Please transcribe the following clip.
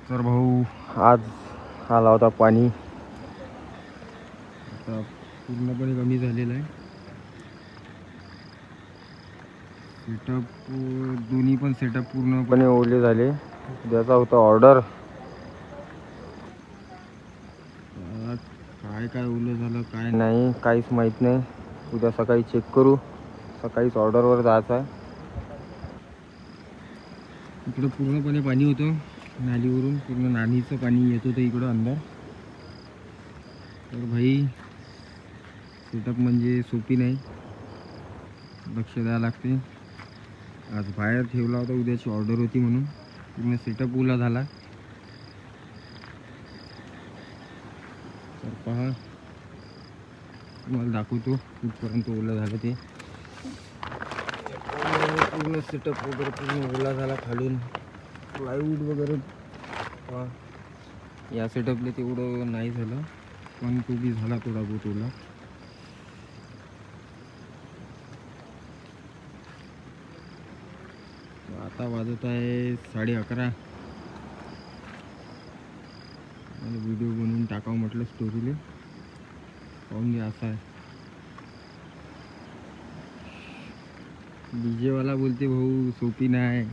तर भाऊ आज आला होता पाणी, आता पूर्णपणे कमी झालेलं आहे. सेटअप दोन्ही पण सेटअप पूर्णपणे ओले झाले. ज्याचा होता ऑर्डर, काय काय ओलं झालं काय नाही काहीच माहीत नाही. उद्या सकाळी चेक करू, सकाळीच ऑर्डरवर जायचं आहे. इकडं पूर्णपणे पाणी होतं नालीवरून, पूर्ण नालीचं पाणी येत होतं इकडं अंदर. तर भाई सेटअप म्हणजे सोपी नाही, लक्ष द्यावं लागते. आज बाहेर ठेवला होता, उद्याची ऑर्डर होती म्हणून पूर्ण सेटअप ओला झाला. तर पहा, तुम्हाला दाखवतो कुठपर्यंत ओला झालं ते. पूर्ण सेटअप वगैरे पूर्ण ओला झाला खालून. प्लायवूड वगैरे पहा, या सेटअपला तेवढं नाही झालं, पण तो बी झाला थोडा बहुत ओला. आता वाजत आहे 11:30. मला व्हिडिओ बनवून टाकावं म्हटलं स्टोरीले. पाहून घ्या, असा आहे. डीजेवाला बोलते भाऊ सोपी नाही,